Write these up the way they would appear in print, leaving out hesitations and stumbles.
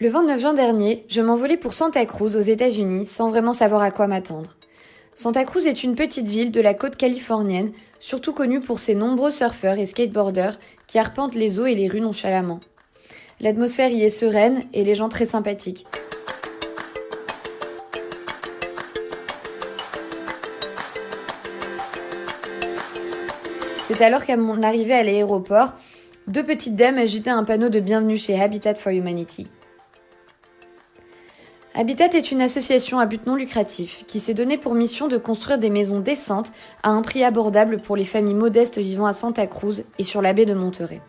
Le 29 juin dernier, je m'envolais pour Santa Cruz aux États-Unis sans vraiment savoir à quoi m'attendre. Santa Cruz est une petite ville de la côte californienne, surtout connue pour ses nombreux surfeurs et skateboarders qui arpentent les eaux et les rues nonchalamment. L'atmosphère y est sereine et les gens très sympathiques. C'est alors qu'à mon arrivée à l'aéroport, deux petites dames agitaient un panneau de bienvenue chez Habitat for Humanity. Habitat est une association à but non lucratif qui s'est donnée pour mission de construire des maisons décentes à un prix abordable pour les familles modestes vivant à Santa Cruz et sur la baie de Monterey.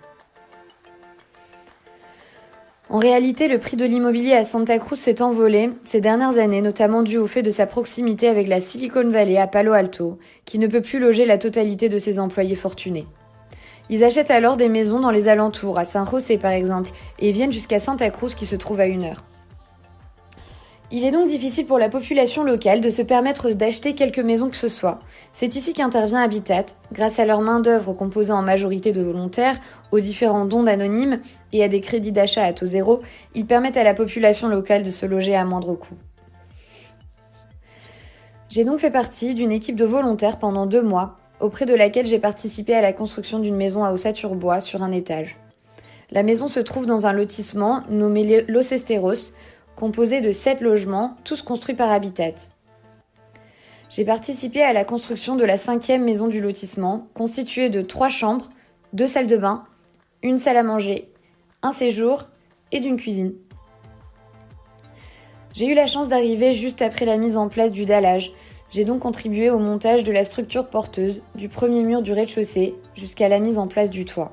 En réalité, le prix de l'immobilier à Santa Cruz s'est envolé ces dernières années, notamment dû au fait de sa proximité avec la Silicon Valley à Palo Alto, qui ne peut plus loger la totalité de ses employés fortunés. Ils achètent alors des maisons dans les alentours, à San José par exemple, et viennent jusqu'à Santa Cruz qui se trouve à 1 heure. Il est donc difficile pour la population locale de se permettre d'acheter quelque maison que ce soit. C'est ici qu'intervient Habitat, grâce à leur main-d'œuvre composée en majorité de volontaires, aux différents dons anonymes et à des crédits d'achat à taux zéro, ils permettent à la population locale de se loger à moindre coût. J'ai donc fait partie d'une équipe de volontaires pendant 2 mois, auprès de laquelle j'ai participé à la construction d'une maison à ossature-bois sur un étage. La maison se trouve dans un lotissement nommé Los Esteros, composé de 7 logements, tous construits par Habitat. J'ai participé à la construction de la 5e maison du lotissement, constituée de 3 chambres, 2 salles de bain, une salle à manger, un séjour et d'une cuisine. J'ai eu la chance d'arriver juste après la mise en place du dallage. J'ai donc contribué au montage de la structure porteuse, du premier mur du rez-de-chaussée jusqu'à la mise en place du toit.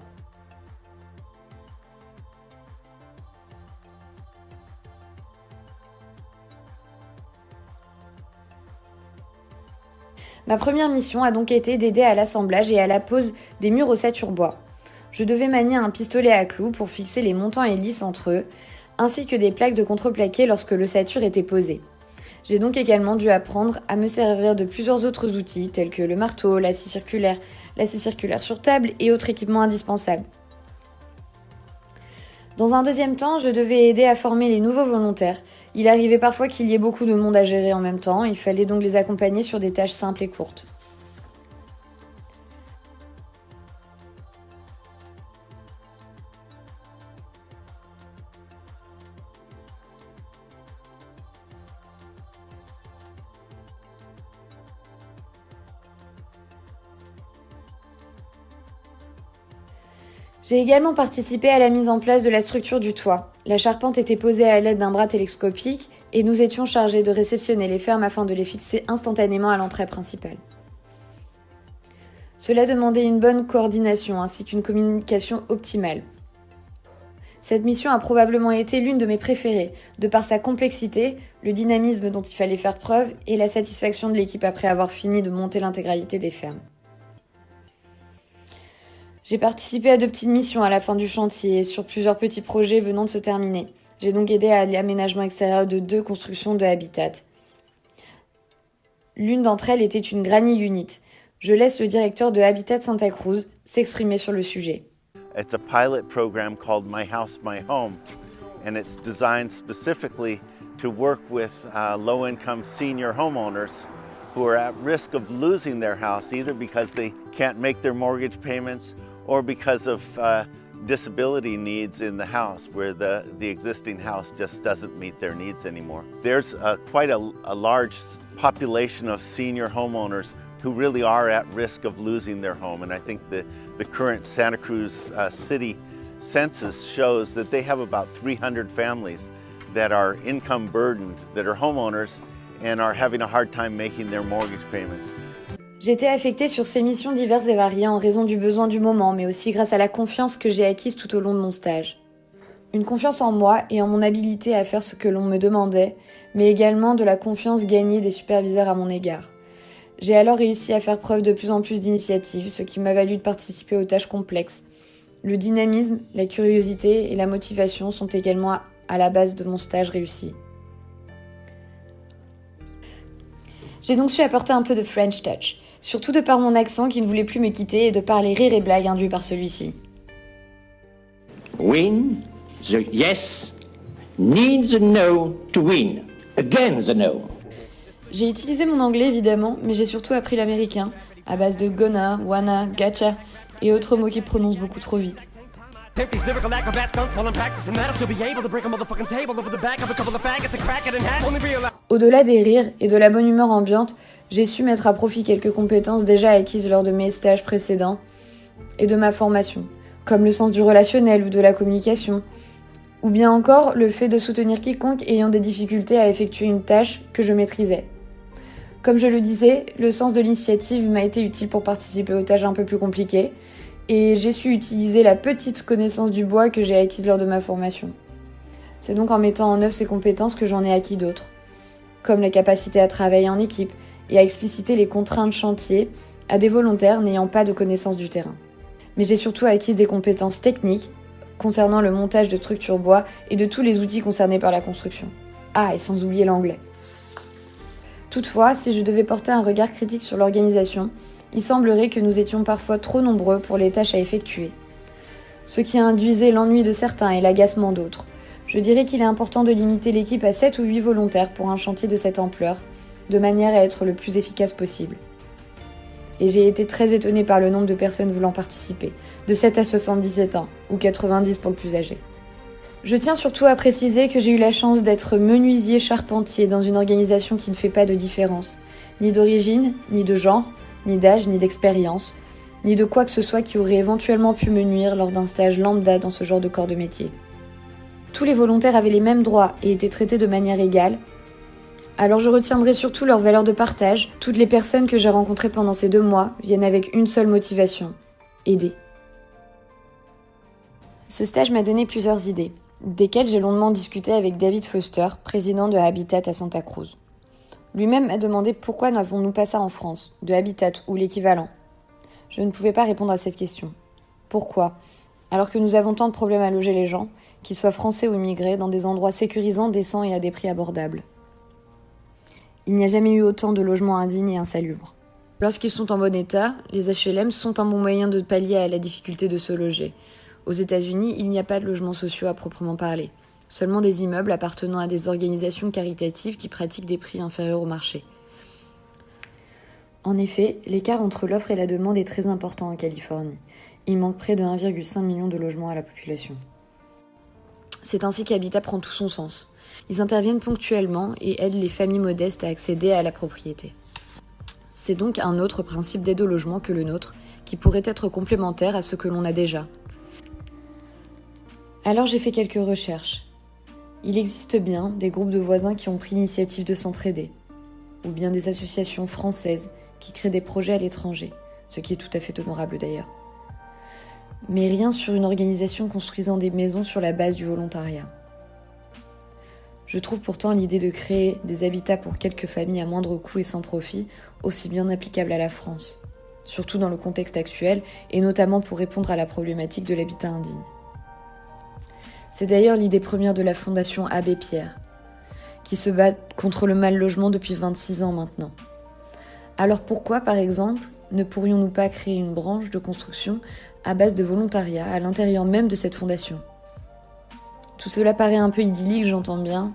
Ma première mission a donc été d'aider à l'assemblage et à la pose des murs ossature-bois. Je devais manier un pistolet à clous pour fixer les montants et lisses entre eux, ainsi que des plaques de contreplaqué lorsque l'ossature était posée. J'ai donc également dû apprendre à me servir de plusieurs autres outils tels que le marteau, la scie circulaire sur table et autres équipements indispensables. Dans un deuxième temps, je devais aider à former les nouveaux volontaires. Il arrivait parfois qu'il y ait beaucoup de monde à gérer en même temps, il fallait donc les accompagner sur des tâches simples et courtes. J'ai également participé à la mise en place de la structure du toit. La charpente était posée à l'aide d'un bras télescopique et nous étions chargés de réceptionner les fermes afin de les fixer instantanément à l'entrée principale. Cela demandait une bonne coordination ainsi qu'une communication optimale. Cette mission a probablement été l'une de mes préférées, de par sa complexité, le dynamisme dont il fallait faire preuve et la satisfaction de l'équipe après avoir fini de monter l'intégralité des fermes. J'ai participé à 2 petites missions à la fin du chantier et sur plusieurs petits projets venant de se terminer. J'ai donc aidé à l'aménagement extérieur de 2 constructions de Habitat. L'une d'entre elles était une granny unit. Je laisse le directeur de Habitat Santa Cruz s'exprimer sur le sujet. It's a pilot program called My House, My Home, and it's designed specifically to work with low-income senior homeowners who are at risk of losing their house either because they can't make their mortgage payments or because of disability needs in the house where the existing house just doesn't meet their needs anymore. There's quite a large population of senior homeowners who really are at risk of losing their home, and I think the current Santa Cruz city census shows that they have about 300 families that are income burdened, that are homeowners and are having a hard time making their mortgage payments. J'ai été affectée sur ces missions diverses et variées en raison du besoin du moment, mais aussi grâce à la confiance que j'ai acquise tout au long de mon stage. Une confiance en moi et en mon habilité à faire ce que l'on me demandait, mais également de la confiance gagnée des superviseurs à mon égard. J'ai alors réussi à faire preuve de plus en plus d'initiative, ce qui m'a valu de participer aux tâches complexes. Le dynamisme, la curiosité et la motivation sont également à la base de mon stage réussi. J'ai donc su apporter un peu de French touch, surtout de par mon accent qui ne voulait plus me quitter et de par les rires et blagues induits par celui-ci. Win the yes, Need the no to win. Again the no. J'ai utilisé mon anglais évidemment, mais j'ai surtout appris l'américain, à base de gonna, wanna, gotcha et autres mots qui prononcent beaucoup trop vite. Au-delà des rires et de la bonne humeur ambiante, j'ai su mettre à profit quelques compétences déjà acquises lors de mes stages précédents et de ma formation, comme le sens du relationnel ou de la communication, ou bien encore le fait de soutenir quiconque ayant des difficultés à effectuer une tâche que je maîtrisais. Comme je le disais, le sens de l'initiative m'a été utile pour participer aux tâches un peu plus compliquées, et j'ai su utiliser la petite connaissance du bois que j'ai acquise lors de ma formation. C'est donc en mettant en œuvre ces compétences que j'en ai acquis d'autres, comme la capacité à travailler en équipe et à expliciter les contraintes chantier à des volontaires n'ayant pas de connaissance du terrain. Mais j'ai surtout acquis des compétences techniques concernant le montage de structures bois et de tous les outils concernés par la construction. Ah, et sans oublier l'anglais. Toutefois, si je devais porter un regard critique sur l'organisation, il semblerait que nous étions parfois trop nombreux pour les tâches à effectuer, ce qui induisait l'ennui de certains et l'agacement d'autres. Je dirais qu'il est important de limiter l'équipe à 7 ou 8 volontaires pour un chantier de cette ampleur, de manière à être le plus efficace possible. Et j'ai été très étonnée par le nombre de personnes voulant participer, de 7 à 77 ans, ou 90 pour le plus âgé. Je tiens surtout à préciser que j'ai eu la chance d'être menuisier charpentier dans une organisation qui ne fait pas de différence, ni d'origine, ni de genre, ni d'âge, ni d'expérience, ni de quoi que ce soit qui aurait éventuellement pu me nuire lors d'un stage lambda dans ce genre de corps de métier. Tous les volontaires avaient les mêmes droits et étaient traités de manière égale, alors je retiendrai surtout leur valeur de partage. Toutes les personnes que j'ai rencontrées pendant ces 2 mois viennent avec une seule motivation, aider. Ce stage m'a donné plusieurs idées, desquelles j'ai longuement discuté avec David Foster, président de Habitat à Santa Cruz. Lui-même m'a demandé pourquoi n'avons-nous pas ça en France, de Habitat ou l'équivalent. Je ne pouvais pas répondre à cette question. Pourquoi ? Alors que nous avons tant de problèmes à loger les gens, qu'ils soient français ou immigrés, dans des endroits sécurisants, décents et à des prix abordables. Il n'y a jamais eu autant de logements indignes et insalubres. Lorsqu'ils sont en bon état, les HLM sont un bon moyen de pallier à la difficulté de se loger. Aux États-Unis, il n'y a pas de logements sociaux à proprement parler. Seulement des immeubles appartenant à des organisations caritatives qui pratiquent des prix inférieurs au marché. En effet, l'écart entre l'offre et la demande est très important en Californie. Il manque près de 1,5 million de logements à la population. C'est ainsi qu'Habitat prend tout son sens. Ils interviennent ponctuellement et aident les familles modestes à accéder à la propriété. C'est donc un autre principe d'aide au logement que le nôtre, qui pourrait être complémentaire à ce que l'on a déjà. Alors j'ai fait quelques recherches. Il existe bien des groupes de voisins qui ont pris l'initiative de s'entraider, ou bien des associations françaises qui créent des projets à l'étranger, ce qui est tout à fait honorable d'ailleurs. Mais rien sur une organisation construisant des maisons sur la base du volontariat. Je trouve pourtant l'idée de créer des habitats pour quelques familles à moindre coût et sans profit aussi bien applicable à la France, surtout dans le contexte actuel et notamment pour répondre à la problématique de l'habitat indigne. C'est d'ailleurs l'idée première de la Fondation Abbé Pierre, qui se bat contre le mal logement depuis 26 ans maintenant. Alors pourquoi, par exemple, ne pourrions-nous pas créer une branche de construction à base de volontariat à l'intérieur même de cette fondation ? Tout cela paraît un peu idyllique, j'entends bien,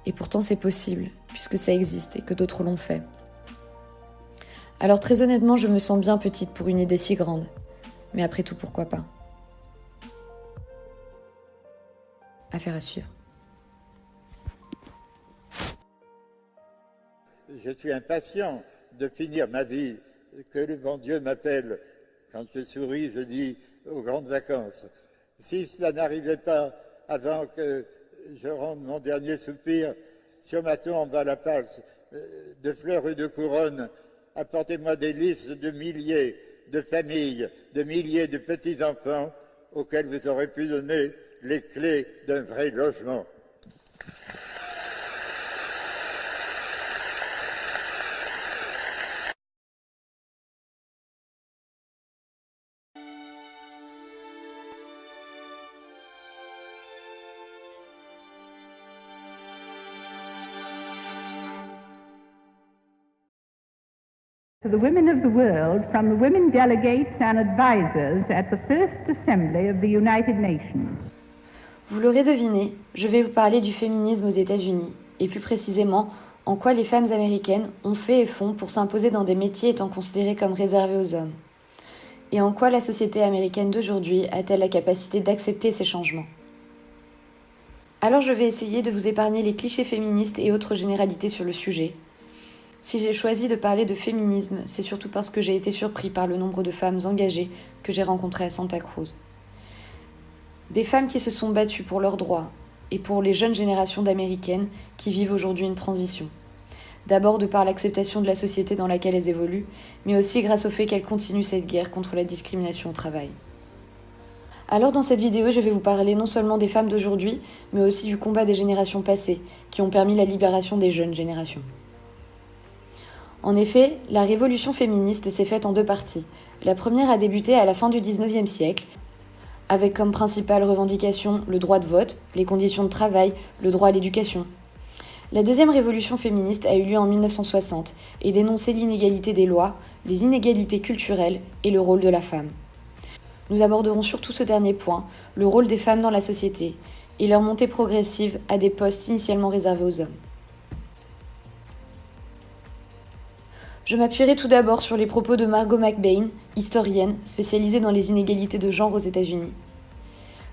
et pourtant c'est possible, puisque ça existe et que d'autres l'ont fait. Alors très honnêtement, je me sens bien petite pour une idée si grande, mais après tout, pourquoi pas ? Affaire à suivre. Je suis impatient de finir ma vie, que le bon Dieu m'appelle. Quand je souris, je dis aux grandes vacances. Si cela n'arrivait pas avant que je rende mon dernier soupir, sur ma tombe à la place de fleurs et de couronnes, apportez-moi des listes de milliers de familles, de milliers de petits-enfants auxquels vous aurez pu donner les clés d'un vrai logement. To the women of the world from the women delegates and advisors at the First Assembly of the United Nations. Vous l'aurez deviné, je vais vous parler du féminisme aux États-Unis, et plus précisément, en quoi les femmes américaines ont fait et font pour s'imposer dans des métiers étant considérés comme réservés aux hommes. Et en quoi la société américaine d'aujourd'hui a-t-elle la capacité d'accepter ces changements. Alors je vais essayer de vous épargner les clichés féministes et autres généralités sur le sujet. Si j'ai choisi de parler de féminisme, c'est surtout parce que j'ai été surpris par le nombre de femmes engagées que j'ai rencontrées à Santa Cruz. Des femmes qui se sont battues pour leurs droits et pour les jeunes générations d'Américaines qui vivent aujourd'hui une transition. D'abord de par l'acceptation de la société dans laquelle elles évoluent, mais aussi grâce au fait qu'elles continuent cette guerre contre la discrimination au travail. Alors dans cette vidéo, je vais vous parler non seulement des femmes d'aujourd'hui, mais aussi du combat des générations passées, qui ont permis la libération des jeunes générations. En effet, la révolution féministe s'est faite en deux parties. La première a débuté à la fin du 19e siècle, avec comme principale revendication le droit de vote, les conditions de travail, le droit à l'éducation. La deuxième révolution féministe a eu lieu en 1960 et dénonçait l'inégalité des lois, les inégalités culturelles et le rôle de la femme. Nous aborderons surtout ce dernier point, le rôle des femmes dans la société et leur montée progressive à des postes initialement réservés aux hommes. Je m'appuierai tout d'abord sur les propos de Margot McBain, historienne spécialisée dans les inégalités de genre aux États-Unis.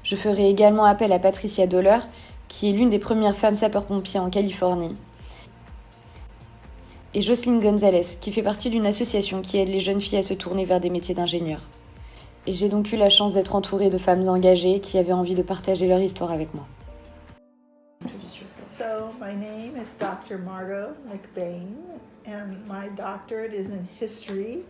Je ferai également appel à Patricia Dollar, qui est l'une des premières femmes sapeurs-pompiers en Californie, et Jocelyn Gonzalez, qui fait partie d'une association qui aide les jeunes filles à se tourner vers des métiers d'ingénieur. Et j'ai donc eu la chance d'être entourée de femmes engagées qui avaient envie de partager leur histoire avec moi. So my name is Dr. Margot McBain, and my doctorate is in history,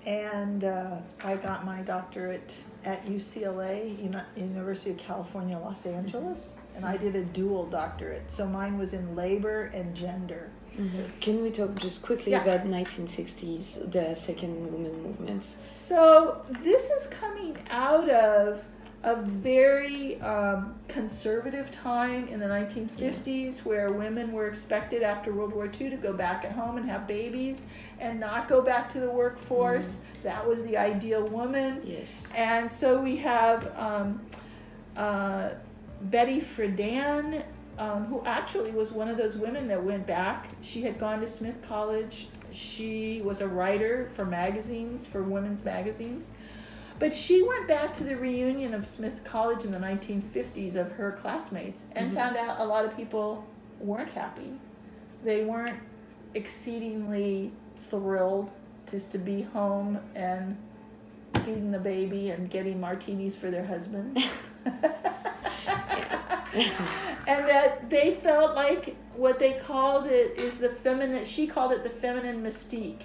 and I got my doctorate at UCLA, University of California, Los Angeles, and I did a dual doctorate, so mine was in labor and gender. Mm-hmm. Can we talk just quickly about 1960s, the second women movements? So this is coming out of a very conservative time in the 1950s where women were expected after World War II to go back at home and have babies and not go back to the workforce. That was the ideal woman. Yes. And so we have Betty Friedan, who actually was one of those women that went back. She had gone to Smith College. She was a writer for magazines, for women's magazines. But she went back to the reunion of Smith College in the 1950s of her classmates and found out a lot of people weren't happy. They weren't exceedingly thrilled just to be home and feeding the baby and getting martinis for their husband. And that they felt like what they called it is the feminine, she called it the feminine mystique.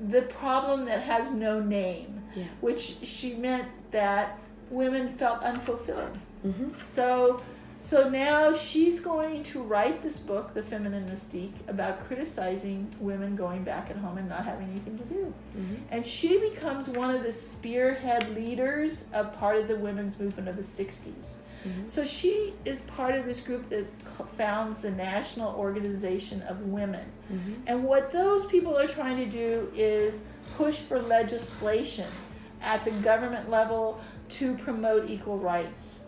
The problem that has no name. Yeah. Which she meant that women felt unfulfilled. Mm-hmm. So now she's going to write this book, The Feminine Mystique, about criticizing women going back at home and not having anything to do. Mm-hmm. And she becomes one of the spearhead leaders of part of the women's movement of the 60s. Mm-hmm. So she is part of this group that founds the National Organization of Women. Mm-hmm. And what those people are trying to do is push for legislation at the government level to promote equal rights,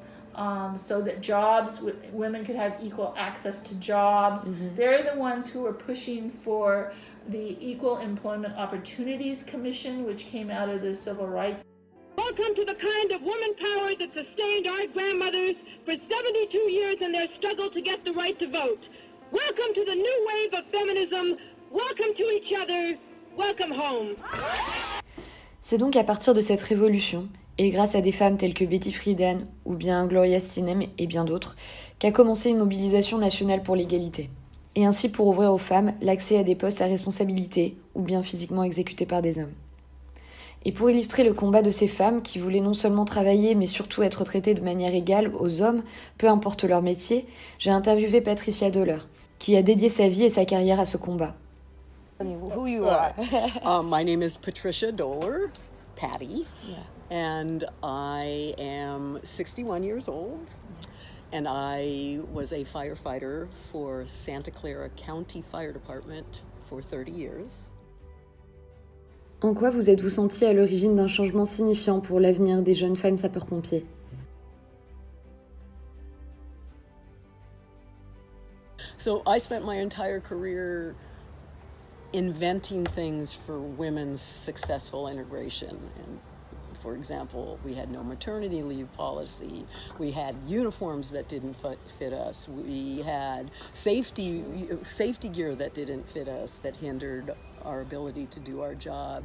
so that jobs, women could have equal access to jobs. Mm-hmm. They're the ones who are pushing for the Equal Employment Opportunities Commission, which came out of the civil rights. Welcome to the kind of woman power that sustained our grandmothers for 72 years in their struggle to get the right to vote. Welcome to the new wave of feminism. Welcome to each other. Welcome home. C'est donc à partir de cette révolution, et grâce à des femmes telles que Betty Friedan ou bien Gloria Steinem et bien d'autres, qu'a commencé une mobilisation nationale pour l'égalité. Et ainsi pour ouvrir aux femmes l'accès à des postes à responsabilité ou bien physiquement exécutés par des hommes. Et pour illustrer le combat de ces femmes qui voulaient non seulement travailler mais surtout être traitées de manière égale aux hommes, peu importe leur métier, j'ai interviewé Patricia Dollar, qui a dédié sa vie et sa carrière à ce combat. Who you are? My name is Patricia Dollar, Patty, and I am 61 years old, and I was a firefighter for Santa Clara County Fire Department for 30 years. En quoi vous êtes-vous sentie à l'origine d'un changement signifiant pour l'avenir des jeunes femmes sapeurs-pompiers? So I spent my entire career inventing things for women's successful integration. And for example, we had no maternity leave policy. We had uniforms that didn't fit us. We had safety gear that didn't fit us, that hindered our ability to do our job.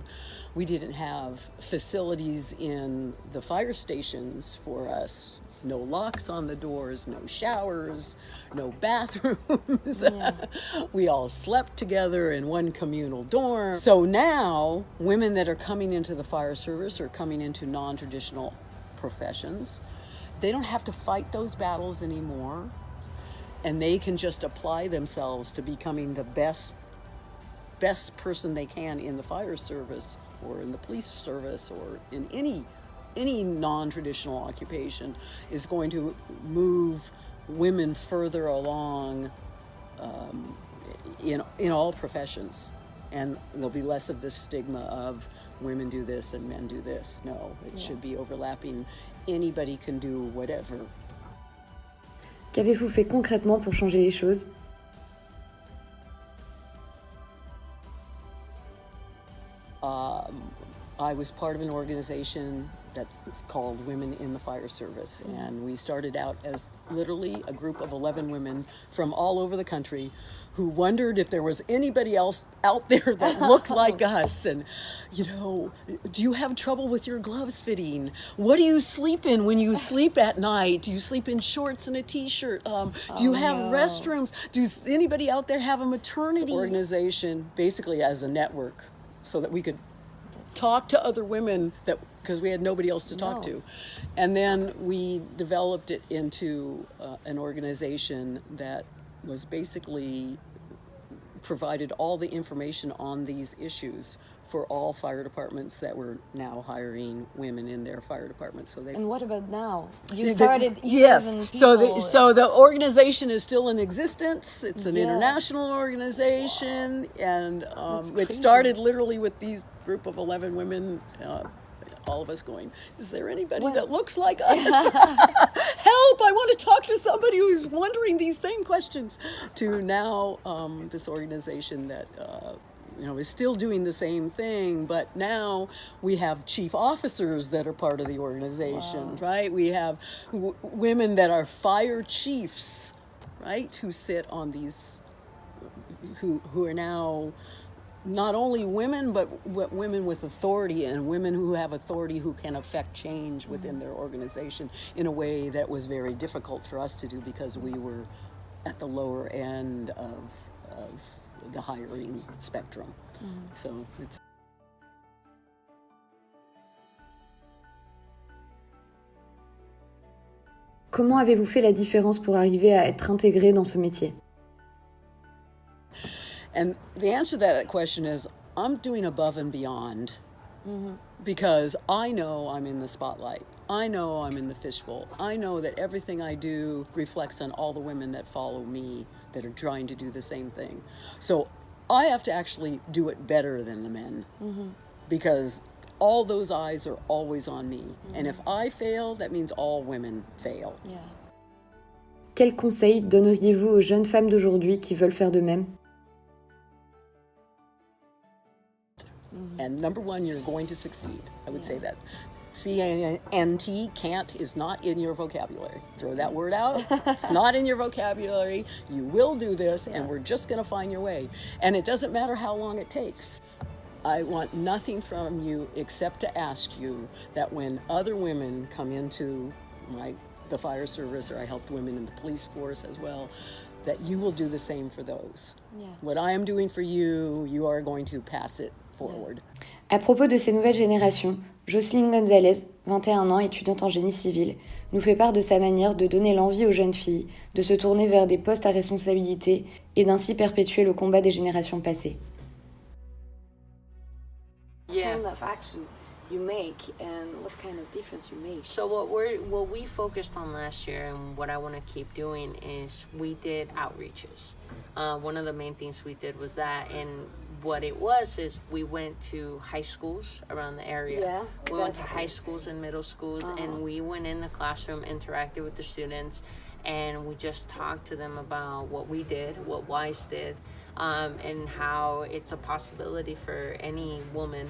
We didn't have facilities in the fire stations for us. No locks on the doors, no showers, no bathrooms. Yeah. We all slept together in one communal dorm. So now, women that are coming into the fire service or coming into non-traditional professions, they don't have to fight those battles anymore, and they can just apply themselves to becoming the best person they can in the fire service or in the police service or in any non-traditional occupation, is going to move women further along in all professions. And there'll be less of this stigma of women do this and men do this. No, it should be overlapping. Anybody can do whatever. Qu'avez-vous fait concrètement pour changer les choses? I was part of an organization that's called Women in the Fire Service, and we started out as literally a group of 11 women from all over the country who wondered if there was anybody else out there that looked like us. And, you know, do you have trouble with your gloves fitting? What do you sleep in when you sleep at night? Do you sleep in shorts and a t-shirt? Do you have restrooms? Does anybody out there have a maternity organization, basically as a network, so that we could talk to other women, that because we had nobody else to talk to. And then we developed it into an organization that was basically provided all the information on these issues for all fire departments that were now hiring women in their fire departments. So they. And what about now? You started. Yes. So the organization is still in existence. It's an international organization, and it started literally with these group of 11 women. All of us going, is there anybody that looks like us? Help, I want to talk to somebody who's wondering these same questions. To now this organization that is still doing the same thing, but now we have chief officers that are part of the organization, right? We have women that are fire chiefs, right, who sit on these, who are now not only women, but women with authority, and women who have authority who can affect change within their organization in a way that was very difficult for us to do because we were at the lower end of the hiring spectrum. So it's. Comment avez-vous fait la différence pour arriver à être intégré dans ce métier? And the answer to that question is, I'm doing above and beyond because I know I'm in the spotlight. I know I'm in the fishbowl. I know that everything I do reflects on all the women that follow me that are trying to do the same thing. So I have to actually do it better than the men because all those eyes are always on me. And if I fail, that means all women fail. Yeah. Quel conseil donneriez-vous aux jeunes femmes d'aujourd'hui qui veulent faire de même? And number one, you're going to succeed. I would say that. C-A-N-T, can't, is not in your vocabulary. Throw that word out. It's not in your vocabulary. You will do this, and we're just going to find your way. And it doesn't matter how long it takes. I want nothing from you except to ask you that when other women come into the fire service, or I helped women in the police force as well, that you will do the same for those. Yeah. What I am doing for you, you are going to pass it forward. À propos de ces nouvelles générations, Jocelyne Gonzalez, 21 ans, étudiante en génie civil, nous fait part de sa manière de donner l'envie aux jeunes filles de se tourner vers des postes à responsabilité et d'ainsi perpétuer le combat des générations passées. Yeah. What kind of action you make and what kind of difference you make? So what we focused on last year, and what I want to keep doing, is we did outreaches. One of the main things we did was that, and what it was is we went to high schools around the area. Yeah, we went to high schools and middle schools, and we went in the classroom, interacted with the students, and we just talked to them about what we did, what WISE did, and how it's a possibility for any woman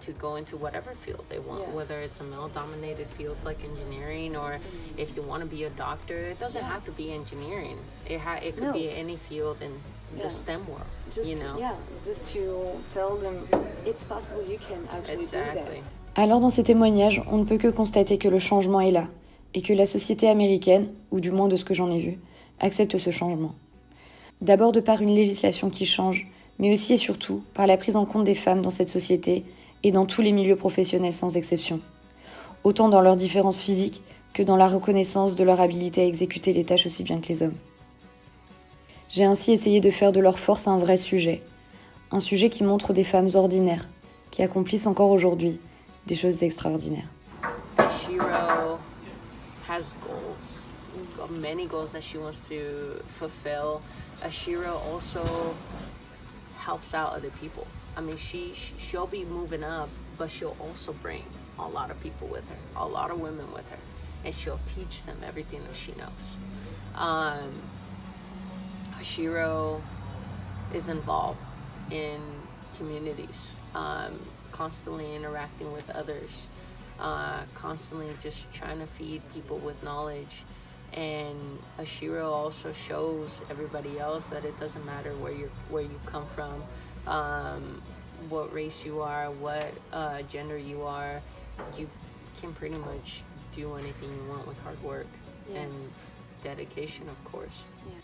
to go into whatever field they want, whether it's a male-dominated field like engineering, or if you want to be a doctor, it doesn't have to be engineering. It could be any field in the STEM world, just, you know? Yeah, just to tell them it's possible, you can actually do that. Alors dans ces témoignages, on ne peut que constater que le changement est là, et que la société américaine, ou du moins de ce que j'en ai vu, accepte ce changement. D'abord de par une législation qui change, mais aussi et surtout par la prise en compte des femmes dans cette société et dans tous les milieux professionnels sans exception, autant dans leurs différences physiques que dans la reconnaissance de leur habilité à exécuter les tâches aussi bien que les hommes. J'ai ainsi essayé de faire de leur force un vrai sujet, un sujet qui montre des femmes ordinaires, qui accomplissent encore aujourd'hui des choses extraordinaires. Shiro has goals, many goals that she wants to fulfill. Shiro also helps out other people. I mean, she'll be moving up, but she'll also bring a lot of people with her, a lot of women with her, and she'll teach them everything that she knows. Shiro is involved in communities, constantly interacting with others, constantly just trying to feed people with knowledge. And Shiro also shows everybody else that it doesn't matter where you come from, what race you are, what gender you are. You can pretty much do anything you want with hard work and dedication, of course. Yeah.